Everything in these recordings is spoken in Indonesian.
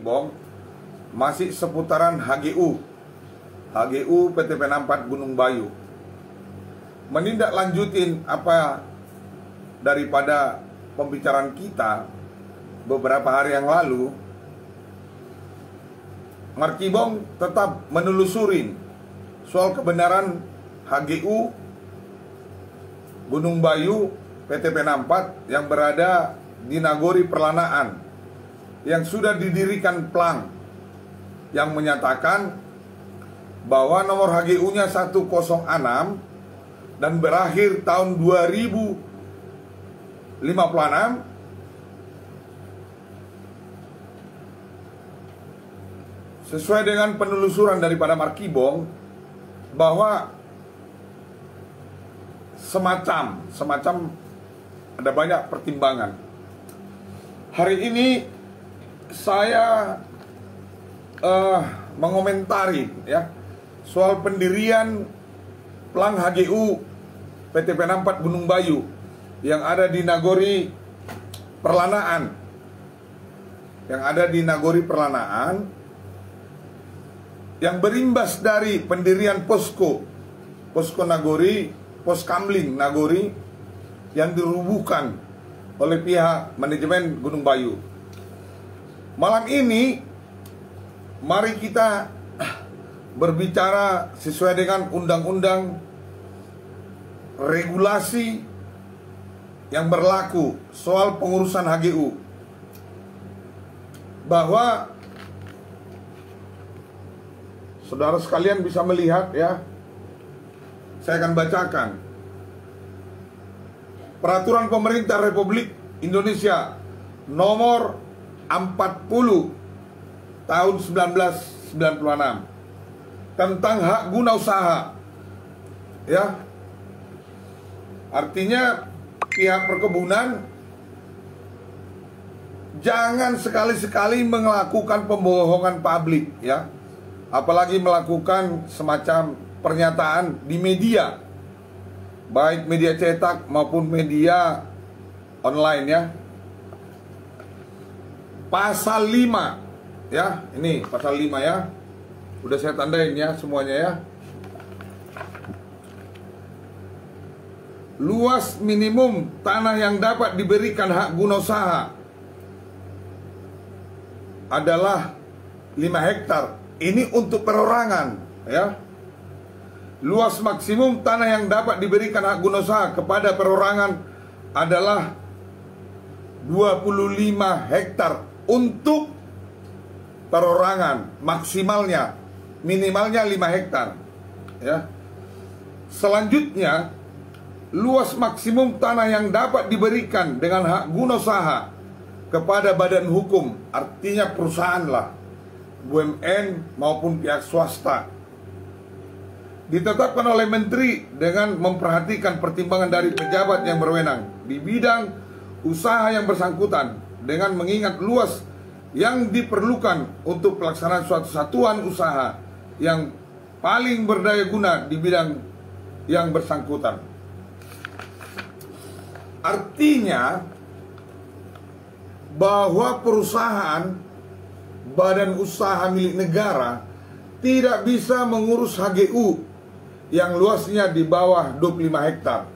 Markibong masih seputaran HGU PTP 64 Gunung Bayu. Menindaklanjutin apa daripada pembicaraan kita beberapa hari yang lalu, Markibong tetap menelusurin soal kebenaran HGU Gunung Bayu PTP 64 yang berada di Nagori Perlanaan, yang sudah didirikan Plang, yang menyatakan bahwa nomor HGU-nya 106 dan berakhir tahun 2056. Sesuai dengan penelusuran daripada Markibong, bahwa semacam ada banyak pertimbangan. Hari ini saya mengomentari ya soal pendirian Plang HGU PTP 64 Gunung Bayu yang ada di Nagori Perlanaan, yang berimbas dari pendirian posko Nagori, pos Kamling Nagori, yang dirubuhkan oleh pihak manajemen Gunung Bayu. Malam ini mari kita berbicara sesuai dengan undang-undang regulasi yang berlaku soal pengurusan HGU, bahwa saudara sekalian bisa melihat ya, saya akan bacakan Peraturan Pemerintah Republik Indonesia nomor 40 tahun 1996 tentang hak guna usaha. Ya. Artinya pihak perkebunan jangan sekali-sekali melakukan pembohongan publik ya. Apalagi melakukan semacam pernyataan di media, baik media cetak maupun media online ya. Pasal 5 ya, ini pasal 5 ya. Udah saya tandain ya semuanya ya. Luas minimum tanah yang dapat diberikan hak guna usaha adalah 5 hektar. Ini untuk perorangan ya. Luas maksimum tanah yang dapat diberikan hak guna usaha kepada perorangan adalah 25 hektar untuk perorangan, maksimalnya, minimalnya 5 hektar ya. Selanjutnya, luas maksimum tanah yang dapat diberikan dengan hak guna usaha kepada badan hukum, artinya perusahaan lah, BUMN maupun pihak swasta, ditetapkan oleh Menteri dengan memperhatikan pertimbangan dari pejabat yang berwenang di bidang usaha yang bersangkutan, dengan mengingat luas yang diperlukan untuk pelaksanaan suatu satuan usaha yang paling berdaya guna di bidang yang bersangkutan. Artinya bahwa perusahaan, badan usaha milik negara tidak bisa mengurus HGU yang luasnya di bawah 25 hektar.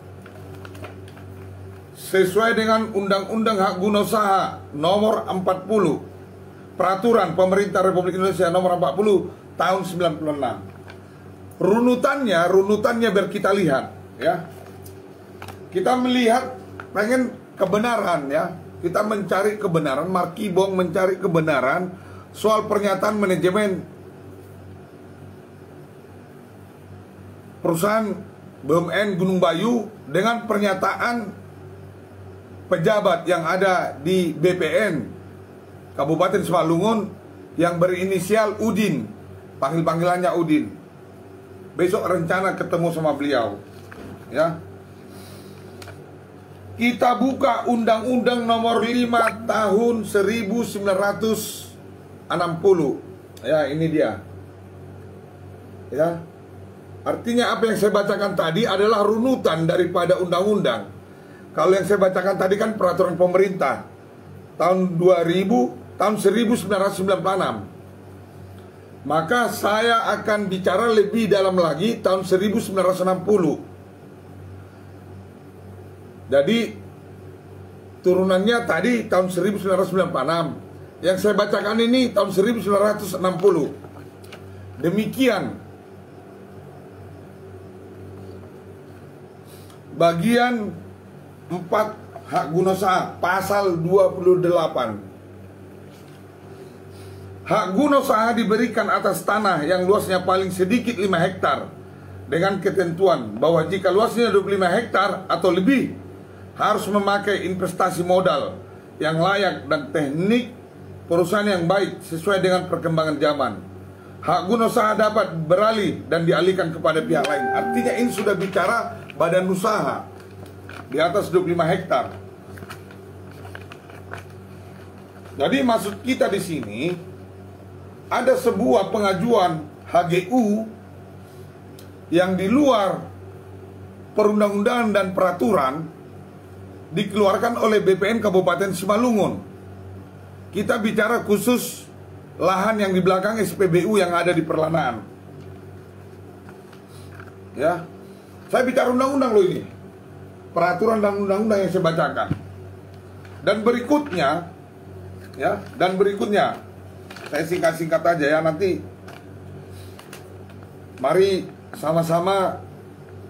Sesuai dengan Undang-Undang Hak Guna Usaha nomor 40, Peraturan Pemerintah Republik Indonesia nomor 40 tahun 96. Runutannya biar kita lihat ya. Kita melihat, pengen kebenaran ya. Kita mencari kebenaran, Markibong mencari kebenaran soal pernyataan manajemen perusahaan BUMN Gunung Bayu dengan pernyataan pejabat yang ada di BPN Kabupaten Simalungun yang berinisial Udin, panggilannya Udin. Besok rencana ketemu sama beliau ya. Kita buka Undang-Undang nomor 5 tahun 1960. Ya, ini dia. Ya. Artinya apa yang saya bacakan tadi adalah runutan daripada undang-undang. Kalau yang saya bacakan tadi kan peraturan pemerintah tahun 2000 tahun 1996. Maka saya akan bicara lebih dalam lagi tahun 1960. Jadi turunannya tadi tahun 1996. Yang saya bacakan ini tahun 1960. Demikian bagian 4 hak guna usaha pasal 28. Hak guna usaha diberikan atas tanah yang luasnya paling sedikit 5 hektar dengan ketentuan bahwa jika luasnya 25 hektar atau lebih harus memakai investasi modal yang layak dan teknik perusahaan yang baik sesuai dengan perkembangan zaman. Hak guna usaha dapat beralih dan dialihkan kepada pihak lain. Artinya ini sudah bicara badan usaha di atas 25 hektar. Jadi maksud kita di sini ada sebuah pengajuan HGU yang di luar perundang-undangan dan peraturan dikeluarkan oleh BPN Kabupaten Simalungun. Kita bicara khusus lahan yang di belakang SPBU yang ada di Perlanaan. Ya, saya bicara undang-undang loh ini, peraturan dan undang-undang yang saya bacakan. Dan berikutnya, ya, saya singkat-singkat aja ya, nanti mari sama-sama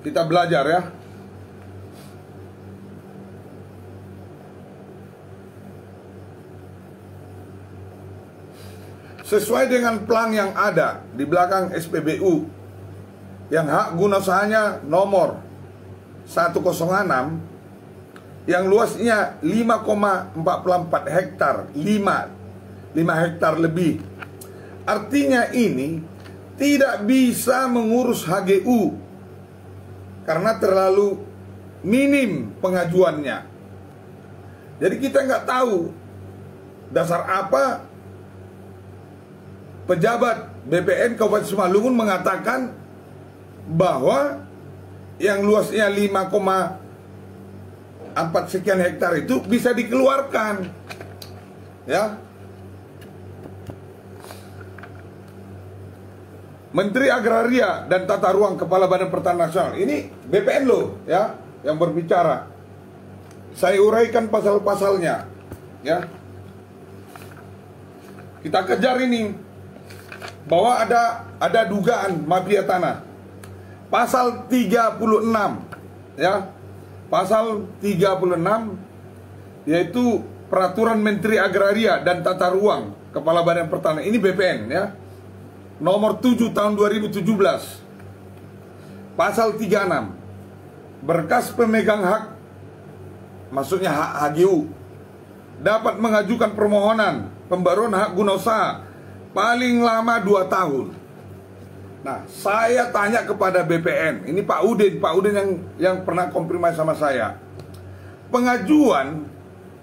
kita belajar ya. Sesuai dengan plang yang ada di belakang SPBU yang hak guna usahanya nomor 106 yang luasnya 5,44 hektar, 5 hektar lebih. Artinya ini tidak bisa mengurus HGU karena terlalu minim pengajuannya. Jadi kita nggak tahu dasar apa pejabat BPN Kabupaten Simalungun mengatakan bahwa yang luasnya 5,4 sekian hektar itu bisa dikeluarkan. Ya. Menteri Agraria dan Tata Ruang Kepala Badan Pertanahan Nasional. Ini BPN loh ya yang berbicara. Saya uraikan pasal-pasalnya ya. Kita kejar ini bahwa ada dugaan mafia tanah. Pasal 36 ya. Pasal 36 yaitu Peraturan Menteri Agraria dan Tata Ruang Kepala Badan Pertanahan. Ini BPN ya. Nomor 7 tahun 2017. Pasal 36. Berkas pemegang hak, maksudnya hak HGU, dapat mengajukan permohonan pembaruan hak guna usaha paling lama 2 tahun. Nah, saya tanya kepada BPN, ini Pak Udin yang pernah konfirmasi sama saya. Pengajuan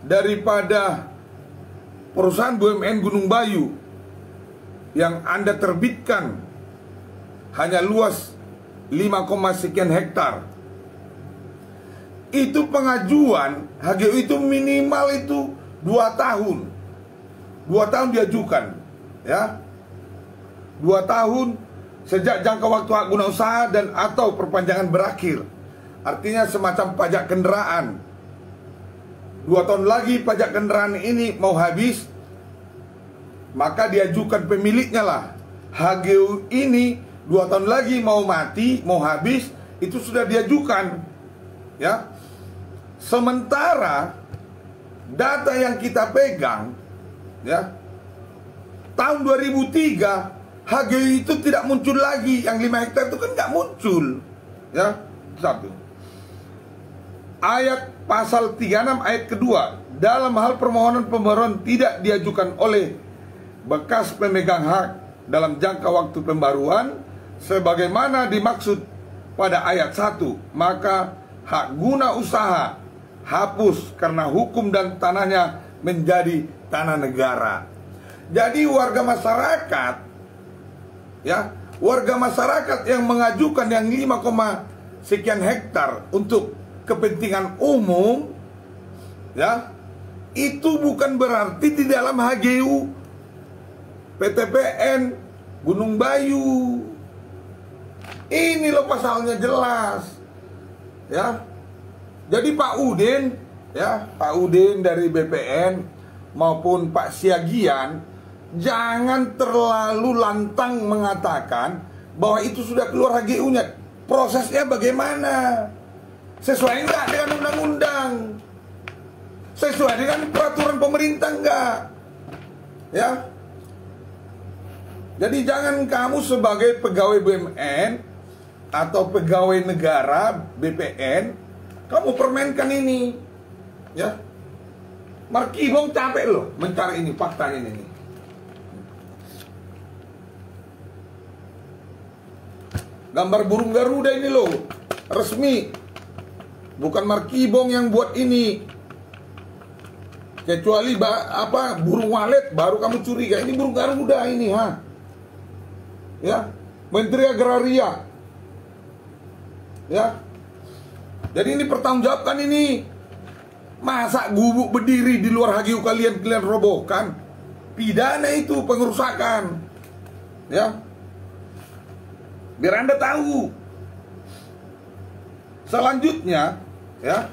daripada perusahaan BUMN Gunung Bayu yang Anda terbitkan hanya luas 5, sekian hektar. Itu pengajuan HGU itu minimal itu 2 tahun. 2 tahun diajukan. Ya, 2 tahun sejak jangka waktu hak guna usaha dan atau perpanjangan berakhir. Artinya semacam pajak kendaraan. 2 tahun lagi pajak kendaraan ini mau habis, maka diajukan pemiliknya lah. HGU ini 2 tahun lagi mau mati, mau habis, itu sudah diajukan. Ya. Sementara data yang kita pegang ya, tahun 2003 HGU itu tidak muncul lagi. Yang 5 hektar itu kan nggak muncul. Ya, 1. Ayat pasal 36 ayat kedua, dalam hal permohonan pembaruan tidak diajukan oleh bekas pemegang hak dalam jangka waktu pembaruan sebagaimana dimaksud pada ayat 1, maka hak guna usaha hapus karena hukum dan tanahnya menjadi tanah negara. Jadi warga masyarakat ya, warga masyarakat yang mengajukan yang 5, sekian hektar untuk kepentingan umum ya, itu bukan berarti di dalam HGU PTPN Gunung Bayu. Ini loh pasalnya jelas. Ya. Jadi Pak Udin, ya, Pak Udin dari BPN maupun Pak Siagian jangan terlalu lantang mengatakan bahwa itu sudah keluar HGU-nya. Prosesnya bagaimana? Sesuai enggak dengan undang-undang? Sesuai dengan peraturan pemerintah enggak? Ya. Jadi jangan kamu sebagai pegawai BUMN atau pegawai negara BPN kamu permainkan ini. Ya. Markibong capek loh mencari ini fakta ini. Gambar burung Garuda ini loh, resmi. Bukan Markibong yang buat ini. Kecuali burung walet baru kamu curiga. Ini burung Garuda ini, ha. Ya, Menteri Agraria. Ya. Jadi ini pertanggungjawabkan ini. Masa gubuk berdiri di luar HGU kalian robohkan? Pidana itu pengerusakan. Ya. Biar Anda tahu. Selanjutnya, ya.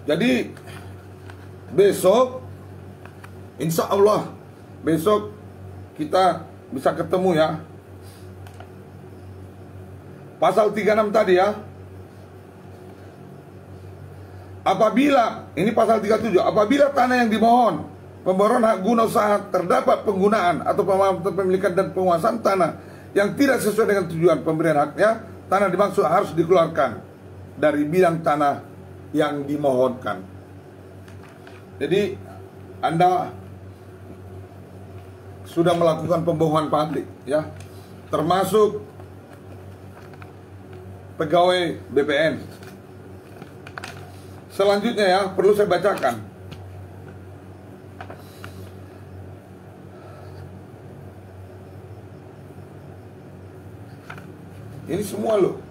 Jadi besok insya Allah besok kita bisa ketemu ya. Pasal 36 tadi ya. Apabila, ini pasal 37, apabila tanah yang dimohon pembaruan hak guna usaha terdapat penggunaan atau pemilikan dan penguasaan tanah yang tidak sesuai dengan tujuan pemberian haknya, tanah dimaksud harus dikeluarkan dari bidang tanah yang dimohonkan. Jadi Anda sudah melakukan pembohongan publik ya, termasuk pegawai BPN. Selanjutnya ya, perlu saya bacakan. Ini semua loh.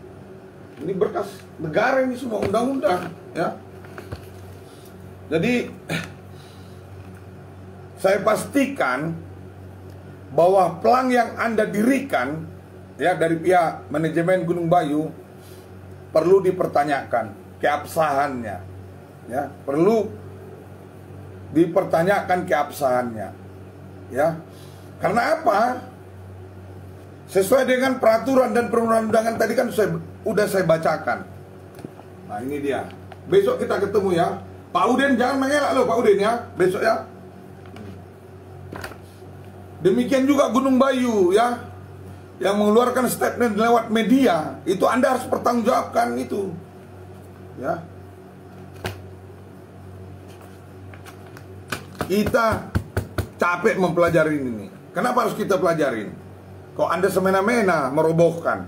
Ini berkas negara, ini semua undang-undang ya. Jadi saya pastikan bahwa pelang yang Anda dirikan ya dari pihak manajemen Gunung Bayu perlu dipertanyakan keabsahannya. Ya, perlu dipertanyakan keabsahannya. Ya. Karena apa? Sesuai dengan peraturan dan perundang-undangan tadi kan udah saya bacakan. Nah, ini dia. Besok kita ketemu ya. Pak Udin jangan mengelak loh Pak Udin ya. Besok ya. Demikian juga Gunung Bayu ya. Yang mengeluarkan statement lewat media, itu Anda harus pertanggungjawabkan itu. Ya. Kita capek mempelajari ini. Kenapa harus kita pelajarin? Kok Anda semena-mena merobohkan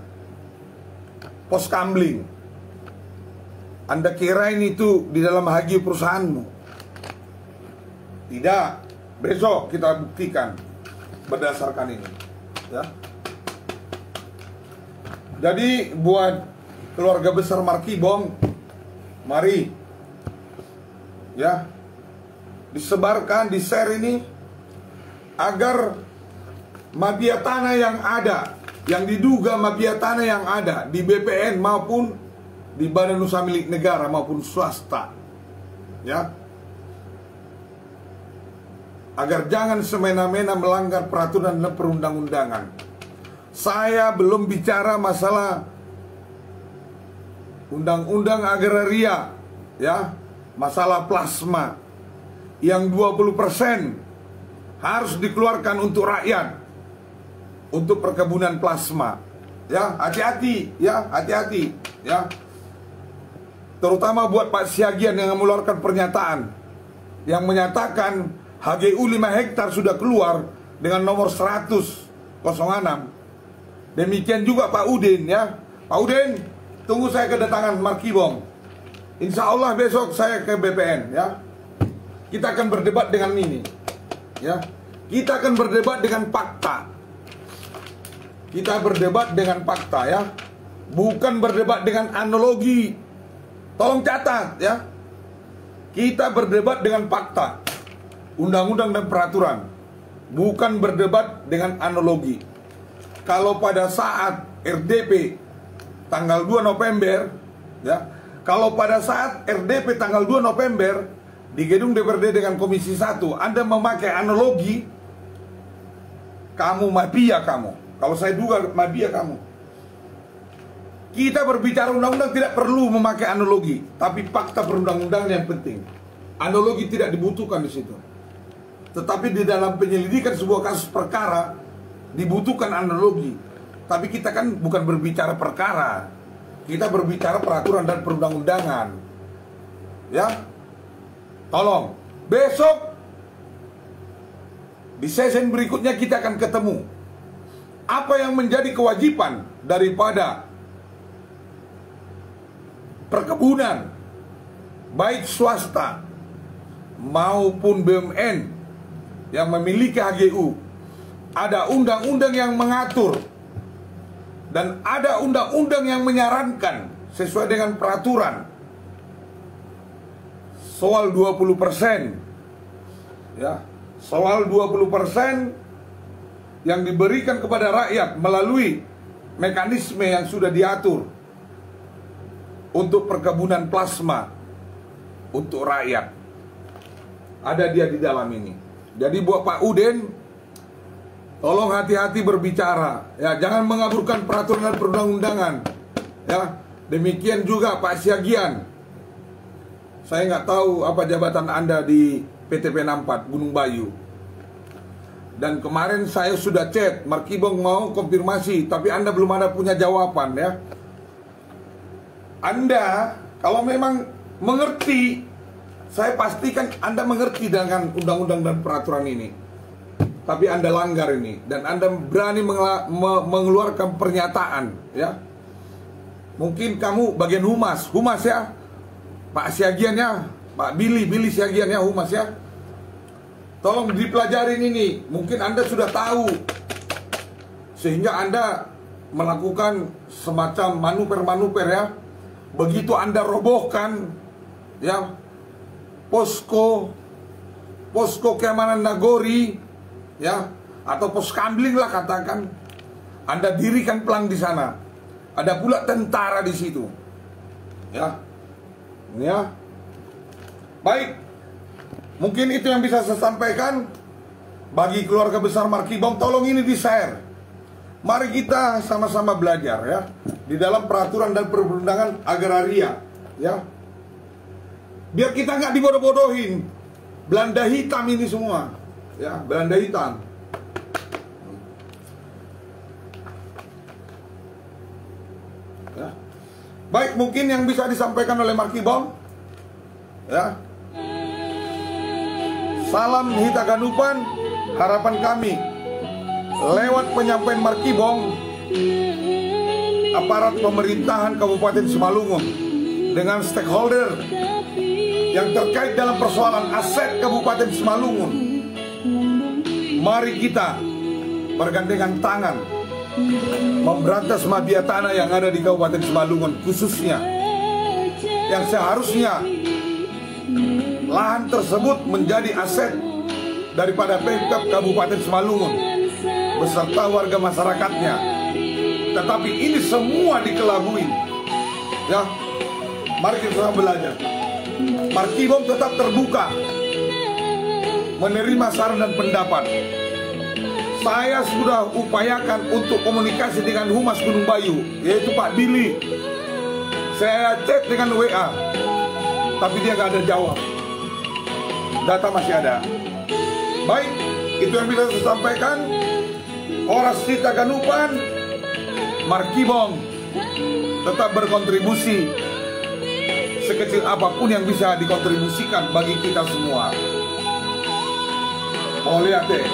pos kamling? Anda kirain itu di dalam HGU perusahaanmu? Tidak. Besok kita buktikan berdasarkan ini. Ya. Jadi buat keluarga besar Markibong, mari ya disebarkan, di-share ini agar mafia tanah yang ada, yang diduga mafia tanah yang ada di BPN maupun di Badan Usaha Milik Negara maupun swasta, ya, agar jangan semena-mena melanggar peraturan dan perundang-undangan. Saya belum bicara masalah undang-undang agraria, ya, masalah plasma yang 20% harus dikeluarkan untuk rakyat, untuk perkebunan plasma. Ya, hati-hati, ya, hati-hati, ya. Terutama buat Pak Siagian yang mengeluarkan pernyataan yang menyatakan HGU 5 hektar sudah keluar dengan nomor 100/06. Demikian juga Pak Udin, ya. Pak Udin, tunggu saya kedatangan Markibong. Insya Allah besok saya ke BPN, ya. Kita akan berdebat dengan ini, ya. Kita akan berdebat dengan fakta. Kita berdebat dengan fakta ya, bukan berdebat dengan analogi. Tolong catat ya. Kita berdebat dengan fakta, undang-undang dan peraturan, bukan berdebat dengan analogi. Kalau pada saat RDP tanggal 2 November ya, kalau pada saat RDP tanggal 2 November di gedung DPRD dengan Komisi 1 Anda memakai analogi, kamu mafia kamu. Kalau saya duga mafia kamu. Kita berbicara undang-undang tidak perlu memakai analogi, tapi fakta perundang-undangan yang penting. Analogi tidak dibutuhkan di situ. Tetapi di dalam penyelidikan sebuah kasus perkara dibutuhkan analogi. Tapi kita kan bukan berbicara perkara, kita berbicara peraturan dan perundang-undangan. Ya, tolong besok di sesi berikutnya kita akan ketemu. Apa yang menjadi kewajiban daripada perkebunan, baik swasta maupun BUMN yang memiliki HGU. Ada undang-undang yang mengatur dan ada undang-undang yang menyarankan sesuai dengan peraturan soal 20%. Ya, soal 20% yang diberikan kepada rakyat melalui mekanisme yang sudah diatur untuk perkebunan plasma untuk rakyat. Ada dia di dalam ini. Jadi buat Pak Udin, tolong hati-hati berbicara. Ya, jangan mengaburkan peraturan dan perundang-undangan. Ya, demikian juga Pak Siagian. Saya nggak tahu apa jabatan Anda di PTP 64 Gunung Bayu. Dan kemarin saya sudah chat, Markibong mau konfirmasi, tapi Anda belum ada punya jawaban ya. Anda kalau memang mengerti, saya pastikan Anda mengerti dengan undang-undang dan peraturan ini. Tapi Anda langgar ini dan Anda berani mengeluarkan pernyataan ya. Mungkin kamu bagian humas ya. Pak Siagian ya, Pak Billy Siagian ya, humas ya. Tolong dipelajarin ini. Mungkin Anda sudah tahu sehingga Anda melakukan semacam manuver-manuver ya. Begitu Anda robohkan ya posko keamanan Nagori ya, atau pos kamling lah katakan, Anda dirikan pelang di sana. Ada pula tentara di situ. Ya. Ya. Baik. Mungkin itu yang bisa saya sampaikan. Bagi keluarga besar Markibong, tolong ini di-share. Mari kita sama-sama belajar ya di dalam peraturan dan perundangan agraria ya. Biar kita nggak dibodoh-bodohin. Belanda hitam ini semua ya, Belanda hitam. Ya. Baik, mungkin yang bisa disampaikan oleh Markibong ya. Salam Hitaganupan, harapan kami lewat penyampaian Markibong, aparat pemerintahan Kabupaten Simalungun dengan stakeholder yang terkait dalam persoalan aset Kabupaten Simalungun. Mari kita bergandengan tangan memberantas mafia tanah yang ada di Kabupaten Simalungun, khususnya yang seharusnya lahan tersebut menjadi aset daripada Pemkab Kabupaten Simalungun beserta warga masyarakatnya. Tetapi ini semua dikelabui. Ya, mari kita belajar. Markibong tetap terbuka menerima saran dan pendapat. Saya sudah upayakan untuk komunikasi dengan Humas Gunung Bayu, yaitu Pak Billy. Saya chat dengan WA, tapi dia nggak ada jawab. Data masih ada. Baik, itu yang bisa saya sampaikan. Horas Hitaganupan, Markibong tetap berkontribusi sekecil apapun yang bisa dikontribusikan bagi kita semua. Mau lihat deh.